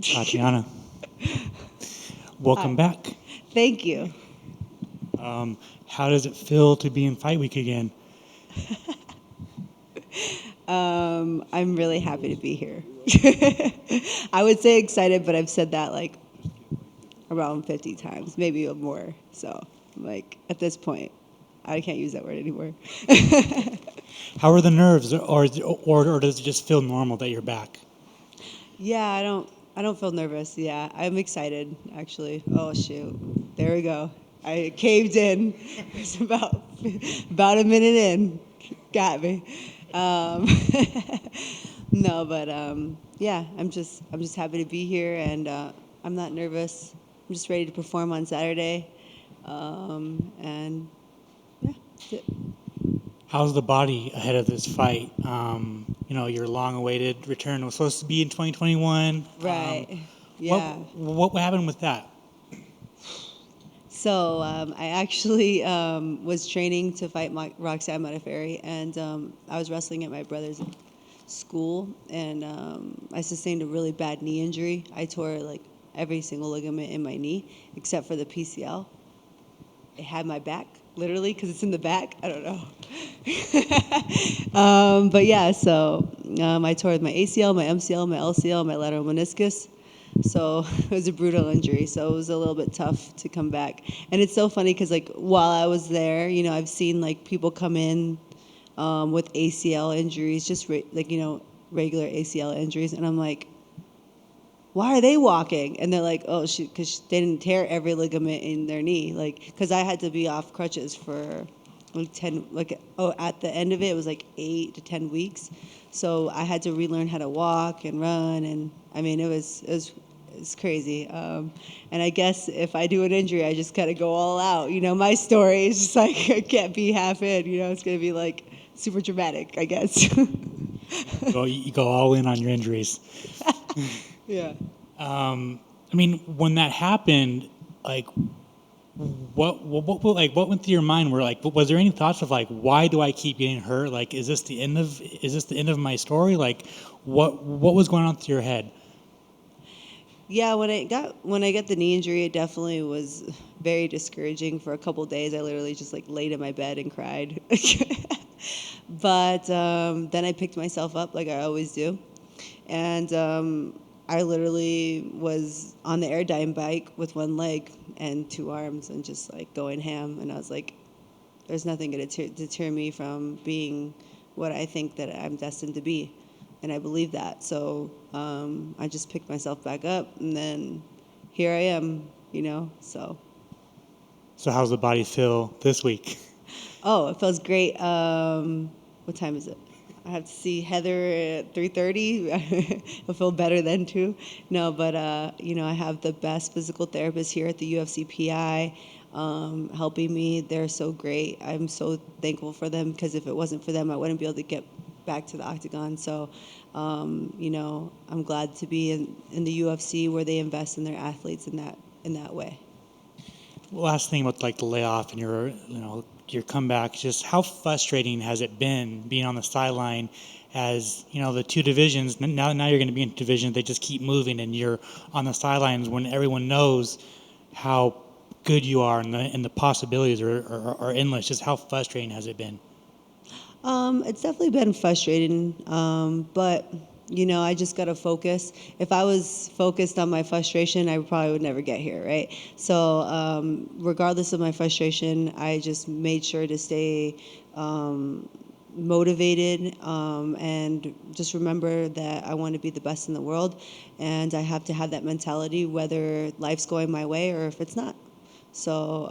Tatiana, welcome Hi. back. Thank you. How does it feel to be in Fight Week again? I'm really happy to be here. I would say excited, but I've said that like around 50 times, maybe more. So, like, at this point, I can't use that word anymore. How are the nerves, or does it just feel normal that you're back? Yeah, I don't feel nervous. Yeah, I'm excited actually. Oh shoot. There we go. I caved in. It's about a minute in. Got me. Um, no, but yeah, I'm just happy to be here, and I'm not nervous. I'm just ready to perform on Saturday, and yeah, that's it. How's the body ahead of this fight? Your long-awaited return was supposed to be in 2021. Right. What Yeah. what happened with that? So I actually was training to fight Roxanne Modafferi, and I was wrestling at my brother's school, and I sustained a really bad knee injury. I tore like every single ligament in my knee except for the PCL. It had my back, literally, because it's in the back. I don't know. But yeah, so I tore my ACL, my MCL, my LCL, my lateral meniscus. So it was a brutal injury. So it was a little bit tough to come back. And it's so funny because like while I was there, I've seen like people come in with ACL injuries, just regular ACL injuries, and I'm like, why are they walking? And they're like, oh, because they didn't tear every ligament in their knee. Like, because I had to be off crutches for like 10, at the end of it, it was like 8 to 10 weeks. So I had to relearn how to walk and run. And I mean, it's crazy. And I guess if I do an injury, I just gotta go all out. My story is just like, I can't be half in, it's gonna be like super dramatic, I guess. You go all in on your injuries. Yeah. When that happened, like what went through your mind? Were like, was there any thoughts of like, why do I keep getting hurt? Like, is this the end of my story? Like, what was going on through your head? Yeah, when I got the knee injury, it definitely was very discouraging for a couple days. I literally just like laid in my bed and cried. But then I picked myself up like I always do, and I literally was on the Airdyne bike with one leg and two arms and just like going ham. And I was like, there's nothing going to deter me from being what I think that I'm destined to be. And I believe that. So I just picked myself back up, and then here I am, So, So how's the body feel this week? oh, it feels great. What time is it? I have to see Heather at 3:30. I'll feel better then too. No, but I have the best physical therapist here at the UFC PI, helping me. They're so great. I'm so thankful for them because if it wasn't for them, I wouldn't be able to get back to the octagon. So, I'm glad to be in the UFC where they invest in their athletes in that way. Last thing about like the layoff and your comeback, just how frustrating has it been being on the sideline as the two divisions now you're going to be in division, they just keep moving and you're on the sidelines when everyone knows how good you are and the possibilities are endless. Just how frustrating has it been? It's definitely been frustrating, but I just gotta focus. If I was focused on my frustration, I probably would never get here, right? So, regardless of my frustration, I just made sure to stay motivated, and just remember that I want to be the best in the world, and I have to have that mentality whether life's going my way or if it's not. So,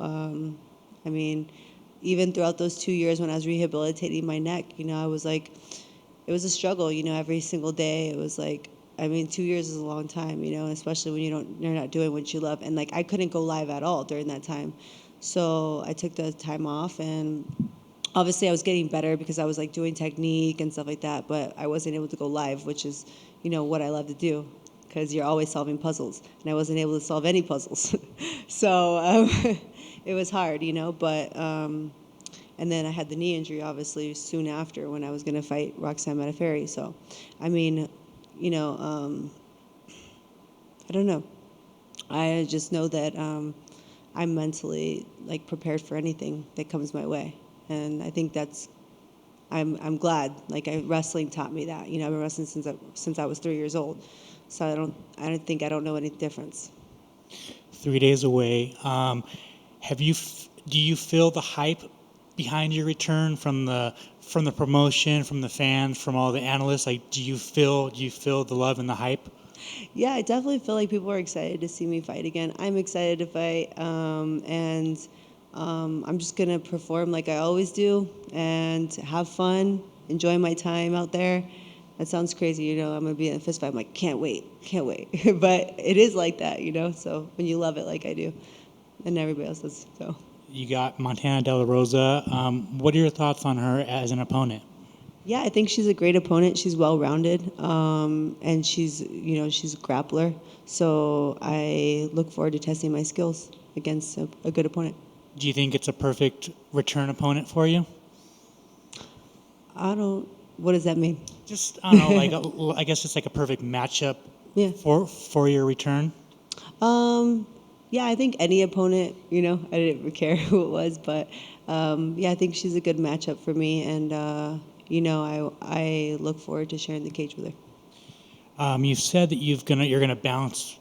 I mean, even throughout those 2 years when I was rehabilitating my neck, I was like, it was a struggle, every single day. It was like, I mean, 2 years is a long time, especially when you're not doing what you love. And like, I couldn't go live at all during that time. So I took the time off, and obviously I was getting better because I was like doing technique and stuff like that, but I wasn't able to go live, which is, what I love to do because you're always solving puzzles, and I wasn't able to solve any puzzles. So it was hard, but and then I had the knee injury obviously soon after when I was going to fight Roxanne Modafferi. So, I mean, you know, um, I don't know. I just know that I'm mentally like prepared for anything that comes my way, and I think I'm glad. Like wrestling taught me that. I've been wrestling since I was 3 years old, so I don't know any difference. 3 days away. Do you feel the hype behind your return from the promotion, from the fans, from all the analysts? Like, do you feel the love and the hype? Yeah, I definitely feel like people are excited to see me fight again. I'm excited to fight, and I'm just gonna perform like I always do and have fun, enjoy my time out there. That sounds crazy, I'm gonna be in a fist fight. I'm like, can't wait, can't wait. But it is like that. So when you love it like I do, and everybody else does. So You got Montana De La Rosa. What are your thoughts on her as an opponent? yeah, I think she's a great opponent. She's well-rounded, and she's a grappler. So I look forward to testing my skills against a good opponent. Do you think it's a perfect return opponent for you? What does that mean? Just, I don't know, I guess it's like a perfect matchup Yeah. for your return. Yeah, I think any opponent, I didn't care who it was, but yeah, I think she's a good matchup for me, and I look forward to sharing the cage with her. You said that you're gonna bounce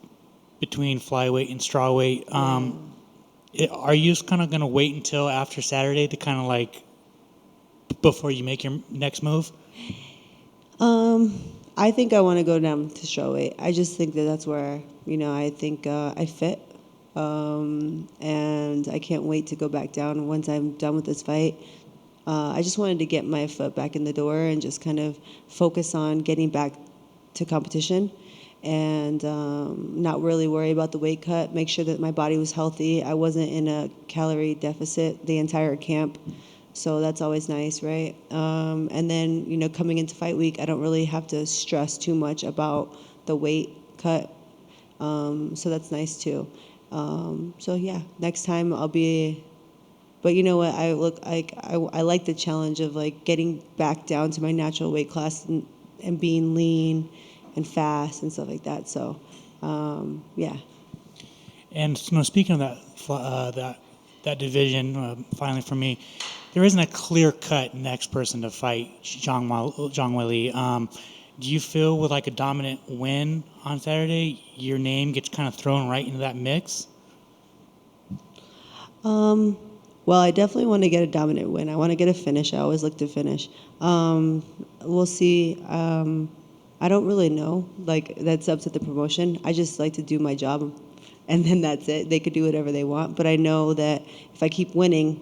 between flyweight and strawweight. Are you just kind of gonna wait until after Saturday to kind of like before you make your next move? I think I want to go down to strawweight. I just think that's where I think I fit, and I can't wait to go back down once I'm done with this fight. I just wanted to get my foot back in the door and just kind of focus on getting back to competition and not really worry about the weight cut, make sure that my body was healthy. I wasn't in a calorie deficit the entire camp, so that's always nice, right? And then, coming into fight week, I don't really have to stress too much about the weight cut, so that's nice too. So yeah, next time I'll be. But you know what? I like the challenge of like getting back down to my natural weight class and being lean and fast and stuff like that. So, yeah. And speaking of that division, finally for me, there isn't a clear cut next person to fight Zhang Weili. Do you feel with like a dominant win on Saturday, your name gets kind of thrown right into that mix? Well, I definitely want to get a dominant win. I want to get a finish. I always look to finish. We'll see. I don't really know. Like, that's up to the promotion. I just like to do my job, and then that's it. They could do whatever they want. But I know that if I keep winning,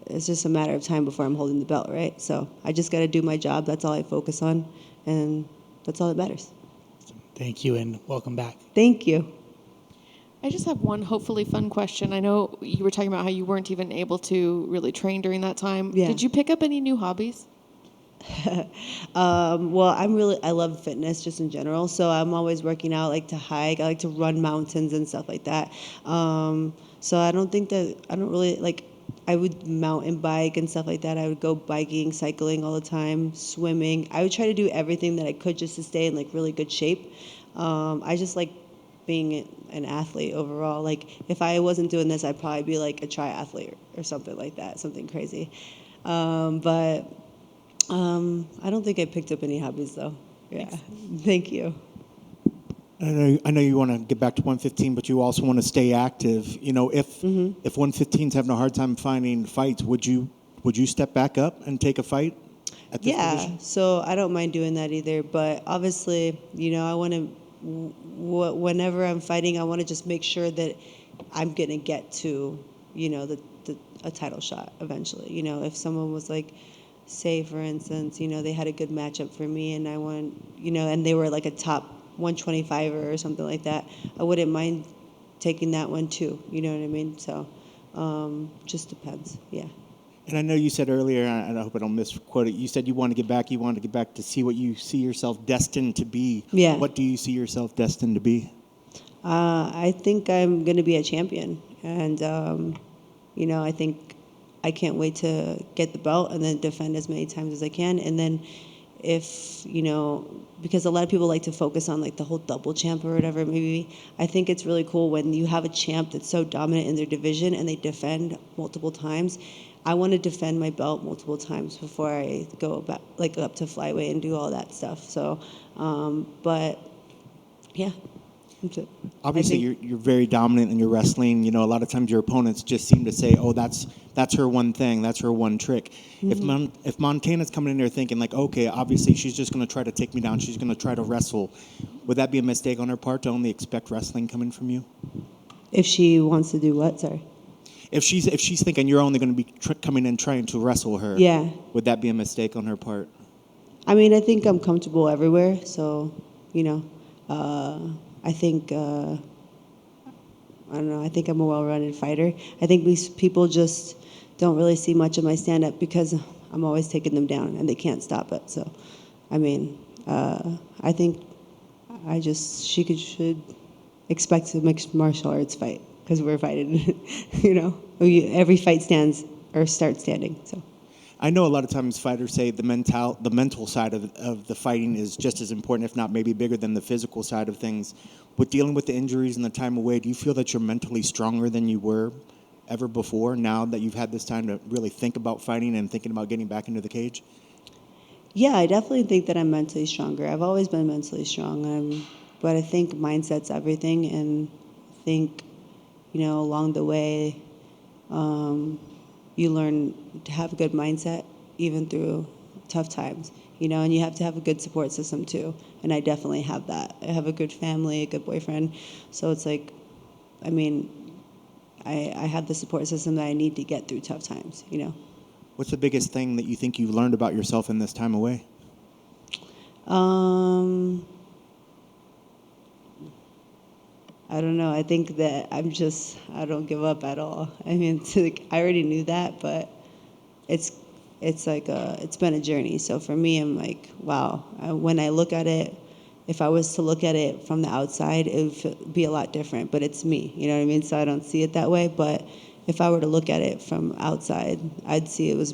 it's just a matter of time before I'm holding the belt, right? So I just got to do my job. That's all I focus on, and that's all that matters. Thank you, and welcome back. Thank you. I just have one hopefully fun question. I know you were talking about how you weren't even able to really train during that time. Yeah. Did you pick up any new hobbies? Well, I love fitness just in general. So I'm always working out. I like to hike. I like to run mountains and stuff like that. So I don't really like, I would mountain bike and stuff like that. I would go biking, cycling all the time, swimming. I would try to do everything that I could just to stay in like really good shape. I just like being an athlete overall. Like if I wasn't doing this, I'd probably be like a triathlete or something like that, something crazy. But I don't think I picked up any hobbies though. Yeah. Thank you. I know you want to get back to 115, but you also want to stay active. If 115's having a hard time finding fights, would you step back up and take a fight at this division? So I don't mind doing that either. But obviously, I want to, whenever I'm fighting, I want to just make sure that I'm going to get to, a title shot eventually. If someone was like, say for instance, they had a good matchup for me and I want, and they were like a top 125er or something like that, I wouldn't mind taking that one too. You know what I mean? So just depends. Yeah. And I know you said earlier, and I hope I don't misquote it, you said you wanted to get back to see what you see yourself destined to be. Yeah. What do you see yourself destined to be? I think I'm going to be a champion. And, I think I can't wait to get the belt and then defend as many times as I can. And then if, because a lot of people like to focus on like the whole double champ or whatever, maybe. I think it's really cool when you have a champ that's so dominant in their division and they defend multiple times. I want to defend my belt multiple times before I go back, like up to flyweight and do all that stuff. So, but yeah. That's it. Obviously, I think- you're very dominant in your wrestling. A lot of times your opponents just seem to say, "Oh, that's her one thing, that's her one trick." If Montana's coming in there thinking like, "Okay, obviously she's just going to try to take me down. She's going to try to wrestle," would that be a mistake on her part to only expect wrestling coming from you? If she wants to do what? Sorry. If she's thinking you're only going to be coming in trying to wrestle her, Yeah. would that be a mistake on her part? I mean, I think I'm comfortable everywhere, so I think I don't know. I think I'm a well-rounded fighter. I think people just don't really see much of my stand-up because I'm always taking them down and they can't stop it. So, I mean, I think she should expect a mixed martial arts fight because we're fighting. Every fight starts standing. So. I know a lot of times fighters say the mental side of the fighting is just as important, if not maybe bigger than the physical side of things. With dealing with the injuries and the time away, do you feel that you're mentally stronger than you were ever before now that you've had this time to really think about fighting and thinking about getting back into the cage? Yeah, I definitely think that I'm mentally stronger. I've always been mentally strong, but I think mindset's everything, and I think, along the way, you learn to have a good mindset even through tough times, and you have to have a good support system too. And I definitely have that. I have a good family, a good boyfriend. So it's like, I mean, I have the support system that I need to get through tough times, What's the biggest thing that you think you've learned about yourself in this time away? I don't know. I think that I don't give up at all. I mean, I already knew that, but it's been a journey. So for me, I'm like, wow. When I look at it, if I was to look at it from the outside, it would be a lot different. But it's me, you know what I mean? So I don't see it that way. But if I were to look at it from outside, I would say it was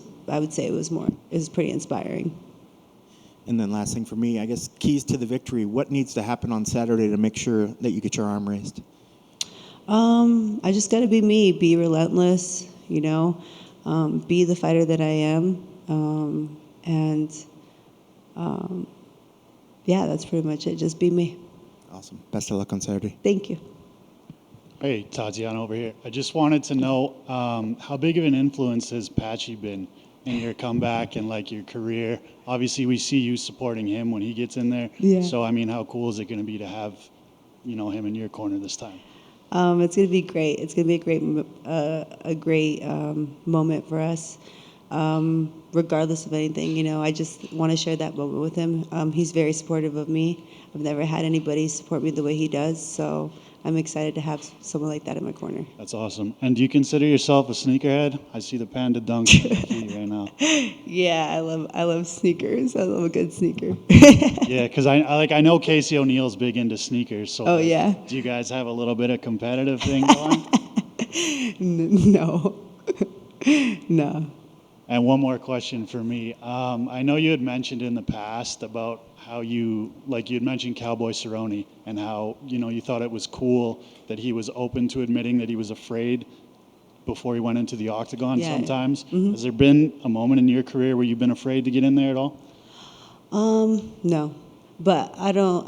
pretty inspiring. And then last thing for me, I guess keys to the victory. What needs to happen on Saturday to make sure that you get your arm raised? I just got to be me, be relentless, be the fighter that I am. Yeah, that's pretty much it. Just be me. Awesome. Best of luck on Saturday. Thank you. Hey, Tatiana over here. I just wanted to know how big of an influence has Patchy been in your comeback and like your career? Obviously, we see you supporting him when he gets in there. Yeah. So, I mean, how cool is it going to be to have, him in your corner this time? It's going to be great. It's going to be a great moment for us. Regardless of anything, I just want to share that moment with him. He's very supportive of me. I've never had anybody support me the way he does, so I'm excited to have someone like that in my corner. That's awesome. And do you consider yourself a sneakerhead? I see the Panda Dunk right now. Yeah, I love sneakers. I love a good sneaker. Yeah, because I know Casey O'Neal's big into sneakers. So Oh, yeah. Do you guys have a little bit of competitive thing going? No. No. And one more question for me. I know you had mentioned in the past about how you had mentioned Cowboy Cerrone and how, you thought it was cool that he was open to admitting that he was afraid before he went into the octagon sometimes. Mm-hmm. Has there been a moment in your career where you've been afraid to get in there at all? No. But I don't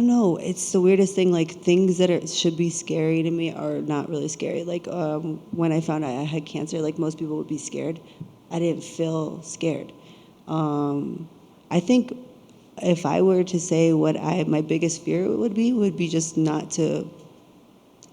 know. It's the weirdest thing. Like things that should be scary to me are not really scary. Like when I found out I had cancer, like most people would be scared. I didn't feel scared. I think if I were to say what my biggest fear would be just not to.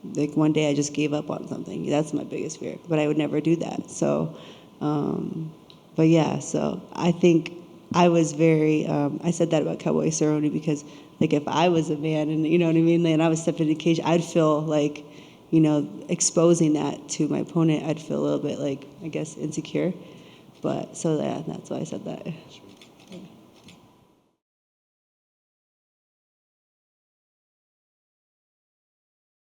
Like one day I just gave up on something. That's my biggest fear. But I would never do that. So, but yeah. So I think I was very. I said that about Cowboy Cerrone because. Like if I was a man and you know what I mean, and I was stepping in the cage, I'd feel like, exposing that to my opponent, I'd feel a little bit like, I guess, insecure. But so that's why I said that.